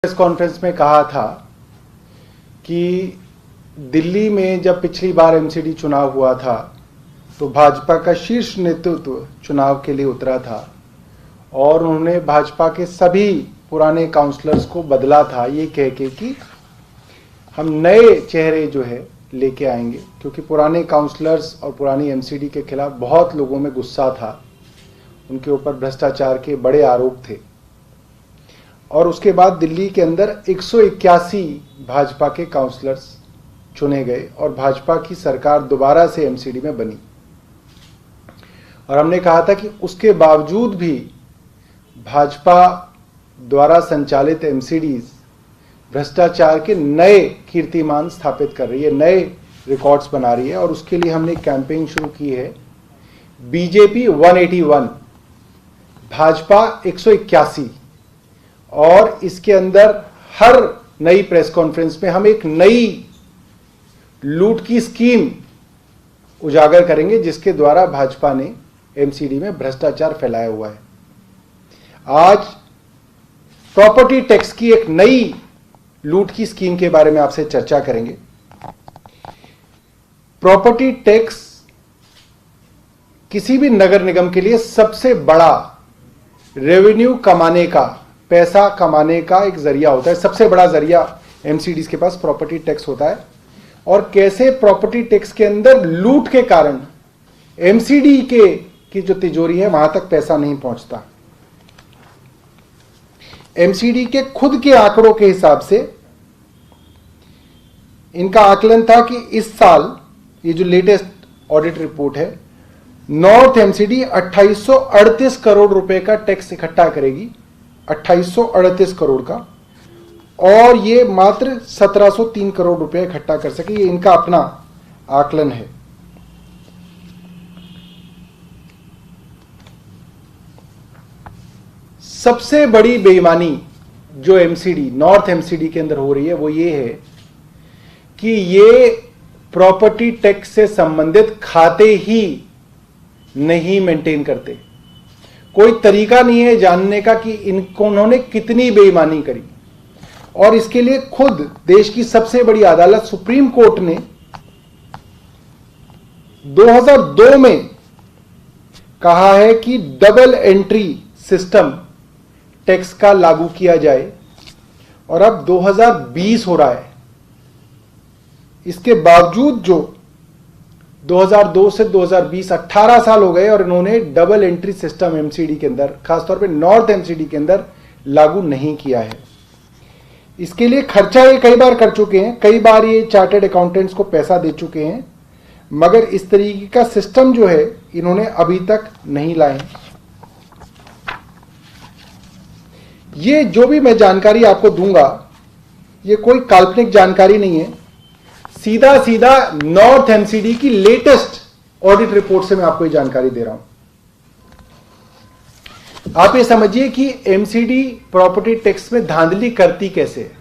Press conference में कहा था कि दिल्ली में जब पिछली बार एमसीडी चुनाव हुआ था तो भाजपा का शीर्ष नेतृत्व चुनाव के लिए उतरा था और उन्होंने भाजपा के सभी पुराने काउंसलर्स को बदला था ये कह के कि हम नए चेहरे जो है लेके आएंगे, क्योंकि पुराने काउंसलर्स और पुरानी एमसीडी के खिलाफ बहुत लोगों में गुस्सा था, उनके ऊपर भ्रष्टाचार के बड़े आरोप थे। और उसके बाद दिल्ली के अंदर 181 भाजपा के काउंसलर्स चुने गए और भाजपा की सरकार दोबारा से एमसीडी में बनी। और हमने कहा था कि उसके बावजूद भी भाजपा द्वारा संचालित एमसीडीज भ्रष्टाचार के नए कीर्तिमान स्थापित कर रही है, नए रिकॉर्ड्स बना रही है। और उसके लिए हमने कैंपेन शुरू की है बीजेपी 181 भाजपा 181। और इसके अंदर हर नई प्रेस कॉन्फ्रेंस में हम एक नई लूट की स्कीम उजागर करेंगे जिसके द्वारा भाजपा ने एमसीडी में भ्रष्टाचार फैलाया हुआ है। आज प्रॉपर्टी टैक्स की एक नई लूट की स्कीम के बारे में आपसे चर्चा करेंगे। प्रॉपर्टी टैक्स किसी भी नगर निगम के लिए सबसे बड़ा रेवेन्यू कमाने का, पैसा कमाने का एक जरिया होता है। सबसे बड़ा जरिया एमसीडीज के पास प्रॉपर्टी टैक्स होता है। और कैसे प्रॉपर्टी टैक्स के अंदर लूट के कारण एमसीडी की जो तिजोरी है वहां तक पैसा नहीं पहुंचता। एमसीडी के खुद के आंकड़ों के हिसाब से इनका आकलन था कि इस साल ये जो लेटेस्ट ऑडिट रिपोर्ट है, नॉर्थ एमसीडी 2838 करोड़ रुपए का टैक्स इकट्ठा करेगी, 2838 करोड़ का, और ये मात्र 1703 करोड़ रुपए इकट्ठा कर सके। ये इनका अपना आकलन है। सबसे बड़ी बेईमानी जो एमसीडी, नॉर्थ एमसीडी के अंदर हो रही है वो ये है कि ये प्रॉपर्टी टैक्स से संबंधित खाते ही नहीं मेंटेन करते। कोई तरीका नहीं है जानने का कि उन्होंने कितनी बेईमानी करी। और इसके लिए खुद देश की सबसे बड़ी अदालत सुप्रीम कोर्ट ने 2002 में कहा है कि डबल एंट्री सिस्टम टैक्स का लागू किया जाए, और अब 2020 हो रहा है। इसके बावजूद जो 2002 से 2020 18 साल हो गए और इन्होंने डबल एंट्री सिस्टम एमसीडी के अंदर, खासतौर पे नॉर्थ एमसीडी के अंदर लागू नहीं किया है। इसके लिए खर्चा ये कई बार कर चुके हैं, कई बार ये चार्टर्ड अकाउंटेंट्स को पैसा दे चुके हैं, मगर इस तरीके का सिस्टम जो है इन्होंने अभी तक नहीं लाए। ये जो भी मैं जानकारी आपको दूंगा ये कोई काल्पनिक जानकारी नहीं है, सीधा सीधा नॉर्थ एमसीडी की लेटेस्ट ऑडिट रिपोर्ट से मैं आपको ये जानकारी दे रहा हूं। आप ये समझिए कि एमसीडी प्रॉपर्टी टैक्स में धांधली करती कैसे है।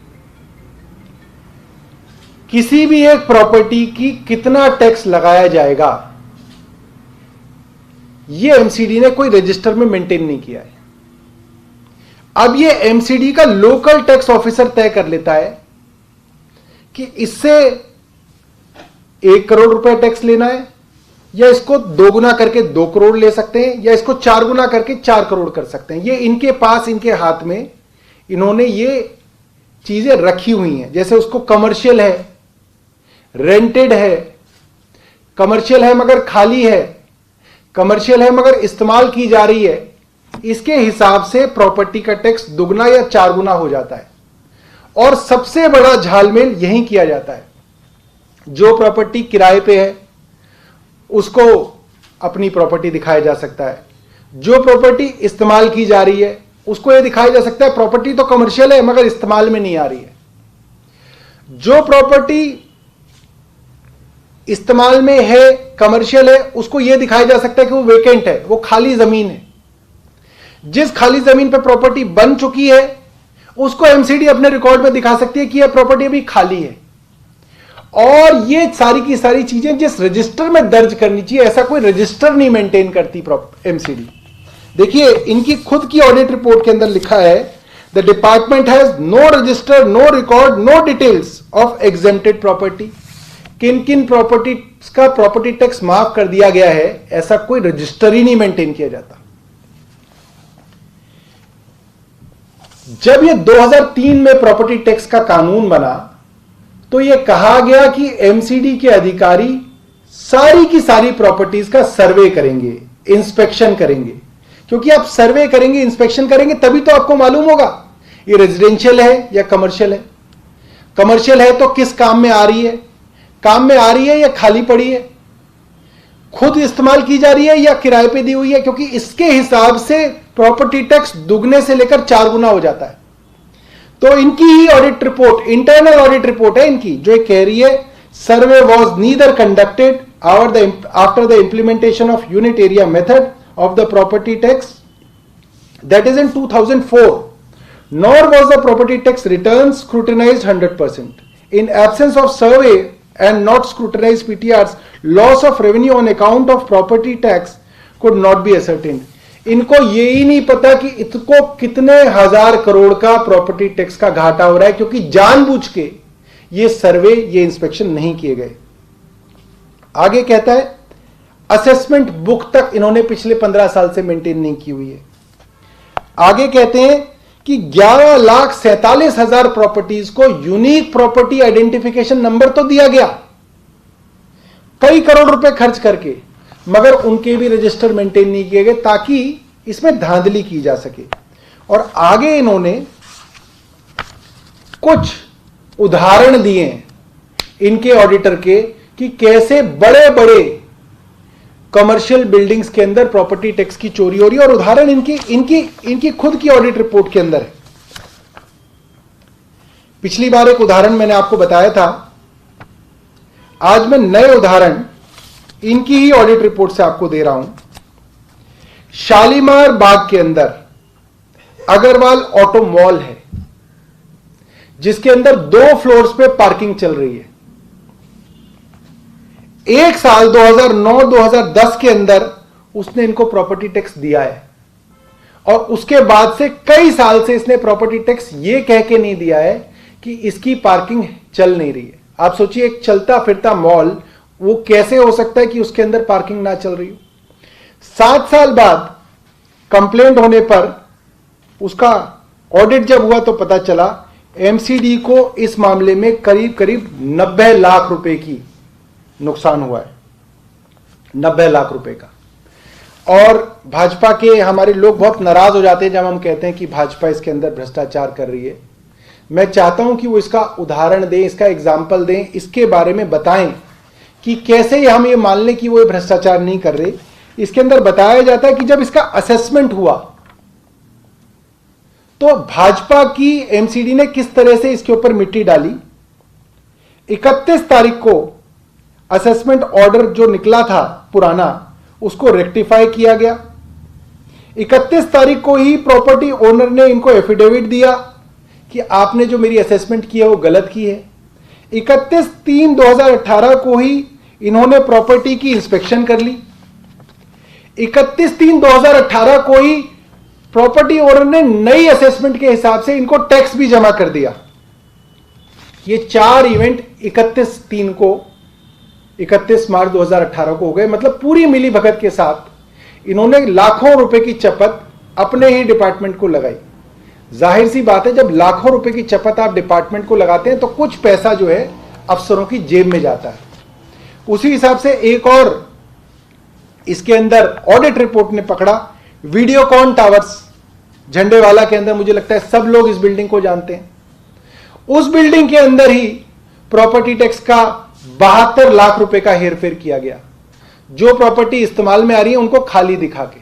किसी भी एक प्रॉपर्टी की कितना टैक्स लगाया जाएगा ये एमसीडी ने कोई रजिस्टर में मेंटेन नहीं किया है। अब ये एमसीडी का लोकल टैक्स ऑफिसर तय कर लेता है कि इससे 1 करोड़ रुपए टैक्स लेना है, या इसको 2 गुना करके 2 करोड़ ले सकते हैं, या इसको 4 गुना करके 4 करोड़ कर सकते हैं। ये इनके पास, इनके हाथ में इन्होंने ये चीजें रखी हुई हैं। जैसे उसको कमर्शियल है, रेंटेड है, कमर्शियल है मगर खाली है, कमर्शियल है मगर इस्तेमाल की जा रही है, इसके हिसाब से प्रॉपर्टी का टैक्स दुगना या 4 गुना हो जाता है। और सबसे बड़ा झालमेल यही किया जाता है। जो प्रॉपर्टी किराए पे है उसको अपनी प्रॉपर्टी दिखाया जा सकता है, जो प्रॉपर्टी इस्तेमाल की जा रही है उसको यह दिखाया जा सकता है प्रॉपर्टी तो कमर्शियल है मगर इस्तेमाल में नहीं आ रही है। जो प्रॉपर्टी इस्तेमाल में है, कमर्शियल है, उसको यह दिखाया जा सकता है कि वो वेकेंट है, वो खाली जमीन है। जिस खाली जमीन पर प्रॉपर्टी बन चुकी है उसको एमसीडी अपने रिकॉर्ड में दिखा सकती है कि यह प्रॉपर्टी अभी खाली है। और ये सारी की सारी चीजें जिस रजिस्टर में दर्ज करनी चाहिए, ऐसा कोई रजिस्टर नहीं मेंटेन करती एमसीडी। देखिए इनकी खुद की ऑडिट रिपोर्ट के अंदर लिखा है the department has no register, no record, no details of exempted property. किन किन प्रॉपर्टी का प्रॉपर्टी टैक्स माफ कर दिया गया है, ऐसा कोई रजिस्टर ही नहीं मेंटेन किया जाता। जब ये 2003 में प्रॉपर्टी टैक्स का कानून बना तो यह कहा गया कि एमसीडी के अधिकारी सारी की सारी प्रॉपर्टीज का सर्वे करेंगे, इंस्पेक्शन करेंगे, क्योंकि आप सर्वे करेंगे, इंस्पेक्शन करेंगे तभी तो आपको मालूम होगा ये रेजिडेंशियल है या कमर्शियल है। कमर्शियल है तो किस काम में आ रही है, काम में आ रही है या खाली पड़ी है, खुद इस्तेमाल की जा रही है या किराए पे दी हुई है, क्योंकि इसके हिसाब से प्रॉपर्टी टैक्स दुगने से लेकर 4 गुना हो जाता है। तो इनकी ही audit report, internal audit report है इनकी, जो कह रही है survey was neither conducted after the implementation of unit area method of the property tax, that is in 2004, nor was the property tax return scrutinized 100%. In absence of survey and not scrutinized PTRs, loss of revenue on account of property tax could not be ascertained. इनको ये ही नहीं पता कि इसको कितने हजार करोड़ का property tax का घाटा हो रहा है, क्योंकि जानबूझ के ये सर्वे, ये इंस्पेक्शन नहीं किए गए। आगे कहता है असेसमेंट बुक तक इन्होंने पिछले 15 साल से मेंटेन नहीं की हुई है। आगे कहते हैं कि 11,47,000 प्रॉपर्टीज को यूनिक प्रॉपर्टी आइडेंटिफिकेशन नंबर तो दिया गया कई करोड़ रुपए खर्च करके, मगर उनके भी रजिस्टर मेंटेन नहीं किए गए ताकि इसमें धांधली की जा सके। और आगे इन्होंने कुछ उदाहरण दिए इनके ऑडिटर के कि कैसे बड़े बड़े कमर्शियल बिल्डिंग्स के अंदर प्रॉपर्टी टैक्स की चोरी हो रही है, और उदाहरण इनकी खुद की ऑडिट रिपोर्ट के अंदर है। पिछली बार एक उदाहरण मैंने आपको बताया था, आज मैं नए उदाहरण इनकी ही ऑडिट रिपोर्ट से आपको दे रहा हूं। शालीमार बाग के अंदर अग्रवाल ऑटो मॉल है, जिसके अंदर 2 फ्लोर्स पे पार्किंग चल रही है। एक साल 2009-2010 के अंदर उसने इनको प्रॉपर्टी टैक्स दिया है, और उसके बाद से कई साल से इसने प्रॉपर्टी टैक्स ये कह के नहीं दिया है कि इसकी पार्किंग चल नहीं रही है। आप सोचिए एक चलता फिरता मॉल, वो कैसे हो सकता है कि उसके अंदर पार्किंग ना चल रही हो। 7 साल बाद कंप्लेंट होने पर उसका ऑडिट जब हुआ तो पता चला एमसीडी को इस मामले में करीब करीब 90 लाख रुपए की नुकसान हुआ है, 90 लाख रुपए का। और भाजपा के हमारे लोग बहुत नाराज हो जाते हैं जब हम कहते हैं कि भाजपा इसके अंदर भ्रष्टाचार कर रही है। मैं चाहता हूं कि वो इसका उदाहरण दें, इसका एग्जाम्पल दें, इसके बारे में बताएं कि कैसे हम ये मान लें कि वो भ्रष्टाचार नहीं कर रहे। इसके अंदर बताया जाता है कि जब इसका असेसमेंट हुआ तो भाजपा की एमसीडी ने किस तरह से इसके ऊपर मिट्टी डाली। 31 तारीख को असेसमेंट ऑर्डर जो निकला था पुराना, उसको रेक्टिफाई किया गया। 31 तारीख को ही प्रॉपर्टी ओनर ने इनको एफिडेविट दिया कि आपने जो मेरी असेसमेंट की है वो गलत की है। 31/3/2018 को ही इन्होंने प्रॉपर्टी की इंस्पेक्शन कर ली। 31/3/2018 को ही प्रॉपर्टी ओनर ने नई असेसमेंट के हिसाब से इनको टैक्स भी जमा कर दिया। ये 4 इवेंट 31 मार्च 2018 को हो गए। मतलब पूरी मिली भगत के साथ इन्होंने लाखों रुपए की चपत अपने ही डिपार्टमेंट को लगाई। जाहिर सी बात है, जब लाखों रुपए की चपत आप डिपार्टमेंट को लगाते हैं तो कुछ पैसा जो है अफसरों की जेब में जाता है। उसी हिसाब से एक और इसके अंदर ऑडिट रिपोर्ट ने पकड़ा, वीडियोकॉन टावर्स झंडेवाला के अंदर, मुझे लगता है सब लोग इस बिल्डिंग को जानते हैं। उस बिल्डिंग के अंदर ही प्रॉपर्टी टैक्स का 72 लाख रुपए का हेरफेर किया गया, जो प्रॉपर्टी इस्तेमाल में आ रही है उनको खाली दिखा के।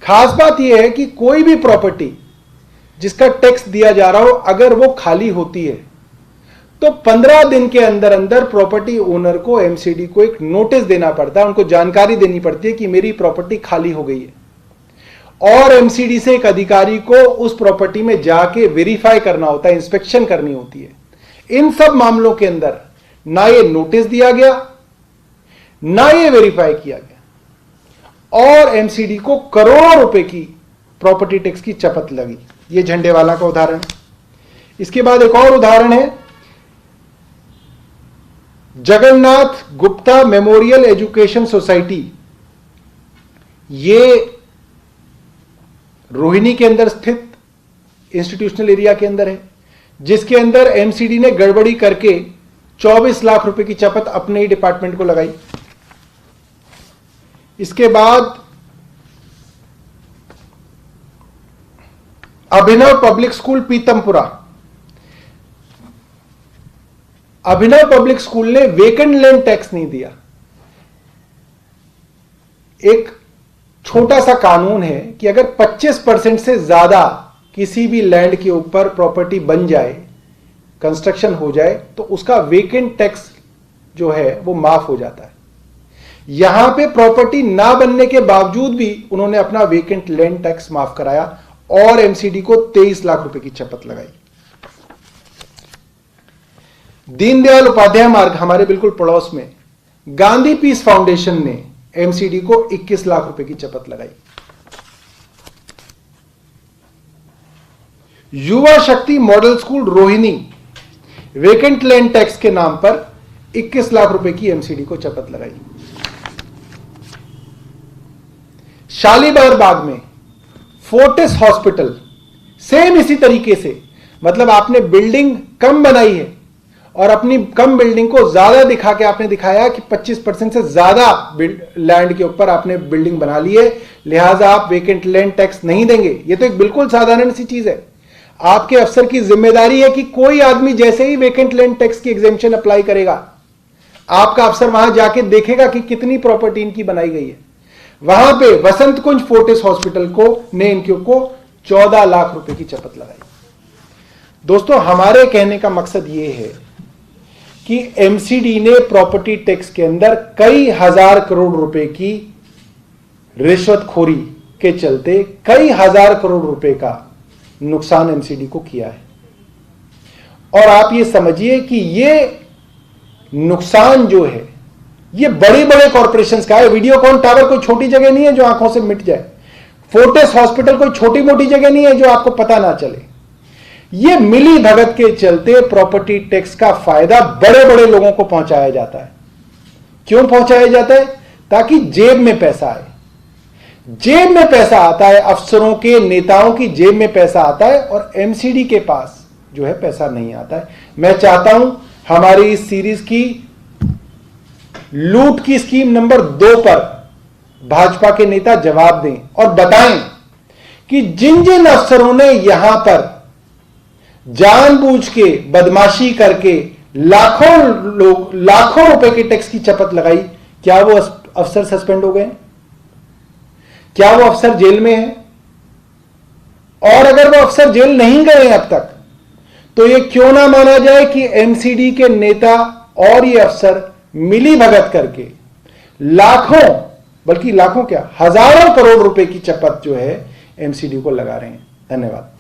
खास बात यह है कि कोई भी प्रॉपर्टी जिसका टैक्स दिया जा रहा हो, अगर वो खाली होती है तो 15 दिन के अंदर अंदर प्रॉपर्टी ओनर को, एमसीडी को एक नोटिस देना पड़ता है, उनको जानकारी देनी पड़ती है कि मेरी प्रॉपर्टी खाली हो गई है। और एमसीडी से एक अधिकारी को उस प्रॉपर्टी में जाके वेरीफाई करना होता है, इंस्पेक्शन करनी होती है। इन सब मामलों के अंदर ना ये नोटिस दिया गया, ना ये वेरीफाई किया गया, और एमसीडी को करोड़ों रुपए की प्रॉपर्टी टैक्स की चपत लगी। ये झंडेवाला का उदाहरण। इसके बाद एक और उदाहरण है Jagannath Gupta memorial education society. ये रोहिणी के अंदर स्थित इंस्टीट्यूशनल एरिया के अंदर है, जिसके अंदर एमसीडी ने गड़बड़ी करके 24 लाख रुपए की चपत अपने ही डिपार्टमेंट को लगाई। इसके बाद अभिनव पब्लिक स्कूल पीतमपुरा। अभिनव पब्लिक स्कूल ने वेकेंट लैंड टैक्स नहीं दिया। एक छोटा सा कानून है कि अगर 25% से ज्यादा किसी भी लैंड के ऊपर प्रॉपर्टी बन जाए, कंस्ट्रक्शन हो जाए, तो उसका वेकेंट टैक्स जो है वो माफ हो जाता है। यहां पे प्रॉपर्टी ना बनने के बावजूद भी उन्होंने अपना वेकेंट लैंड टैक्स माफ कराया और एमसीडी को 23 लाख रुपए की चपत लगाई। दीनदयाल उपाध्याय मार्ग हमारे बिल्कुल पड़ोस में गांधी पीस फाउंडेशन ने एमसीडी को 21 लाख रुपए की चपत लगाई। युवा शक्ति model school Rohini vacant land tax के नाम पर 21 लाख रुपए की एमसीडी को चपत लगाई। शालीमार बाग में फोर्टिस हॉस्पिटल सेम इसी तरीके से, मतलब आपने बिल्डिंग कम बनाई है और अपनी कम बिल्डिंग को ज्यादा दिखा के आपने दिखाया कि 25% से ज्यादा लैंड के ऊपर आपने बिल्डिंग बना ली है, लिहाजा आप वेकेंट लैंड टैक्स नहीं देंगे। यह तो एक बिल्कुल साधारण सी चीज है। आपके अफसर की जिम्मेदारी है कि कोई आदमी जैसे ही वेकेंट लैंड टैक्स की एग्जेम्पशन अप्लाई करेगा, आपका अफसर वहां जाके देखेगा कि कितनी प्रॉपर्टी इनकी बनाई गई है। वहां पे वसंत कुंज फोर्टिस हॉस्पिटल को ने इनके को 14 लाख रुपए की चपत लगाई। दोस्तों, हमारे कहने का मकसद यह है कि एमसीडी ने प्रॉपर्टी टैक्स के अंदर कई हजार करोड़ रुपए की रिश्वतखोरी के चलते कई हजार करोड़ रुपए का नुकसान एमसीडी को किया है। और आप ये समझिए कि ये नुकसान जो है ये बड़े बड़े कॉर्पोरेशंस का है। वीडियोकॉन टावर कोई छोटी जगह नहीं है जो आंखों से मिट जाए। फोर्टिस हॉस्पिटल कोई छोटी मोटी जगह नहीं है जो आपको पता ना चले। ये मिली भगत के चलते प्रॉपर्टी टैक्स का फायदा बड़े बड़े लोगों को पहुंचाया जाता है। क्यों पहुंचाया जाता है? ताकि जेब में पैसा आए। जेब में पैसा आता है, अफसरों के नेताओं की जेब में पैसा आता है और एमसीडी के पास जो है पैसा नहीं आता है। मैं चाहता हूं हमारी इस सीरीज की लूट की स्कीम नंबर 2 पर भाजपा के नेता जवाब दें और बताएं कि जिन जिन अफसरों ने यहां पर जानबूझ के बदमाशी करके लाखों रुपए के टैक्स की चपत लगाई, क्या वो अफसर सस्पेंड हो गए? क्या वो अफसर जेल में है? और अगर वो अफसर जेल नहीं गए अब तक, तो ये क्यों ना माना जाए कि एमसीडी के नेता और ये अफसर मिली भगत करके लाखों, बल्कि लाखों क्या, हजारों करोड़ रुपए की चपत जो है एमसीडी को लगा रहे हैं। धन्यवाद।